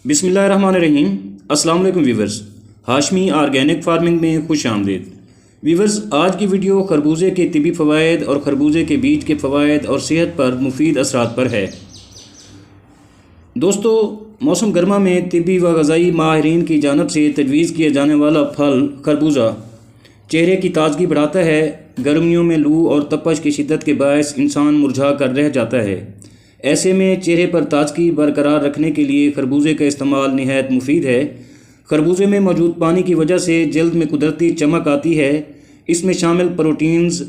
बिस्मिल्लाहिर्रहमानिर्रहीम। अस्सलाम वालेकुम व्यूवर्स, हाशमी ऑर्गेनिक फार्मिंग में खुश आमदीद। व्यूवर्स, आज की वीडियो खरबूजे के तिबी फ़वाइद और खरबूजे के बीज के फ़वाइद और सेहत पर मुफीद असरात पर है। दोस्तों, मौसम गर्मा में तिबी व ग़ज़ाई माहिरीन की जानब से तजवीज़ किया जाने वाला फल खरबूजा चेहरे की ताजगी बढ़ाता है। गर्मियों में लू और तपश की शिद्दत के बायस इंसान मुरझा कर रह जाता है। ऐसे में चेहरे पर ताजगी बरकरार रखने के लिए खरबूजे का इस्तेमाल निहायत मुफीद है। खरबूजे में मौजूद पानी की वजह से जल्द में कुदरती चमक आती है। इसमें शामिल प्रोटीन्स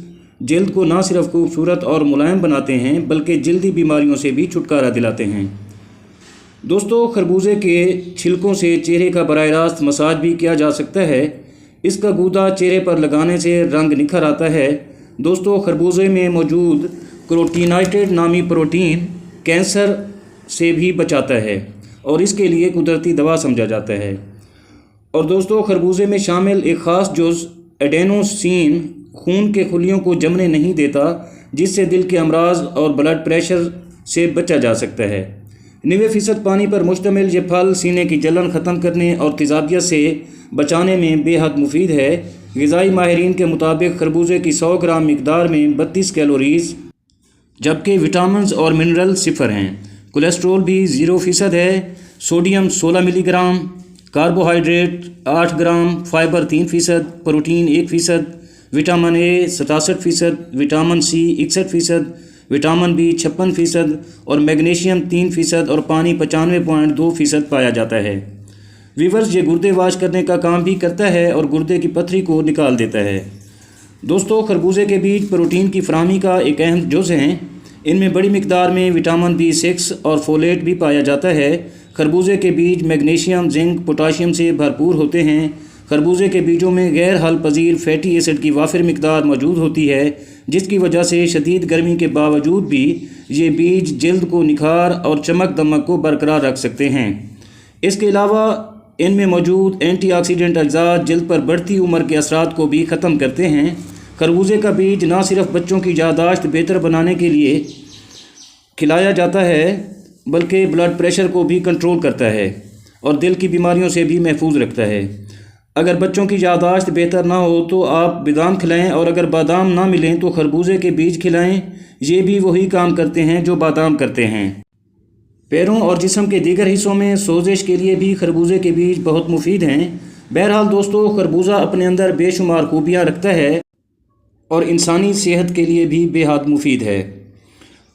जल्द को न सिर्फ खूबसूरत और मुलायम बनाते हैं बल्कि जल्दी बीमारियों से भी छुटकारा दिलाते हैं। दोस्तों, खरबूजे के छिलकों से चेहरे का बराह रास्त मसाज भी किया जा सकता है। इसका गूदा चेहरे पर लगाने से रंग निखर आता है। दोस्तों, खरबूजे में मौजूद कैरोटीनॉइड नामी प्रोटीन कैंसर से भी बचाता है और इसके लिए कुदरती दवा समझा जाता है। और दोस्तों, खरबूजे में शामिल एक ख़ास जुज़ एडेनोसिन खून के खुलियों को जमने नहीं देता, जिससे दिल के अमराज और ब्लड प्रेशर से बचा जा सकता है। 90% पानी पर मुश्तमिल ये फल सीने की जलन ख़त्म करने और तेज़ाबियत से बचाने में बेहद मुफीद है। ग़िज़ाई माहिरीन के मुताबिक खरबूजे की 100 ग्राम मिकदार में 32 कैलोरीज़ जबकि विटामिन्स और मिनरल सिफर हैं। कोलेस्ट्रोल भी 0% है। Sodium 16 milligram, carbohydrate 8 gram, fibre 3%, protein 1%, vitamin A 67%, vitamin C 61%, vitamin B 56% और मैग्नीशियम 3% और पानी 95.2% पाया जाता है। वीवर्स, ये गुर्दे वाश करने का काम भी करता है और गुर्दे की पथरी को निकाल देता है। दोस्तों, खरबूजे के बीज प्रोटीन की फराहमी का एक अहम जुज़ हैं। इनमें बड़ी मिकदार में विटामिन B6 और फोलेट भी पाया जाता है। खरबूजे के बीज मैग्नीशियम, जिंक, पोटाशियम से भरपूर होते हैं। खरबूजे के बीजों में गैर हल पजीर फैटी एसिड की वाफिर मिकदार मौजूद होती है, जिसकी वजह से शदीद गर्मी के बावजूद भी ये बीज जल्द को निखार और चमक दमक को बरकरार रख सकते हैं। इसके अलावा इनमें मौजूद एंटीऑक्सीडेंट अज्जा जल्द पर बढ़ती उम्र के असरात को भी ख़त्म करते हैं। खरबूजे का बीज न सिर्फ बच्चों की याददाश्त बेहतर बनाने के लिए खिलाया जाता है बल्कि ब्लड प्रेशर को भी कंट्रोल करता है और दिल की बीमारियों से भी महफूज रखता है। अगर बच्चों की याददाश्त बेहतर ना हो तो आप बादाम खिलाएं और अगर बादाम ना मिलें तो खरबूजे के बीज खिलाएं। ये भी वही काम करते हैं जो बादाम करते हैं। पैरों और जिस्म के दीगर हिस्सों में सोजिश के लिए भी खरबूजे के बीज बहुत मुफीद हैं। बहरहाल दोस्तों, खरबूजा अपने अंदर बेशुमार खूबियाँ रखता है और इंसानी सेहत के लिए भी बेहद मुफीद है।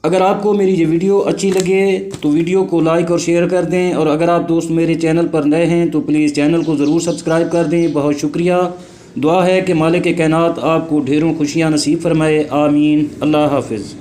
अगर आपको मेरी ये वीडियो अच्छी लगे तो वीडियो को लाइक और शेयर कर दें, और अगर आप दोस्त मेरे चैनल पर नए हैं तो प्लीज़ चैनल को ज़रूर सब्सक्राइब कर दें। बहुत शुक्रिया। दुआ है कि मालिक कायनात आपको ढेरों खुशियाँ नसीब फरमाए। आमीन। अल्लाह हाफ़िज़।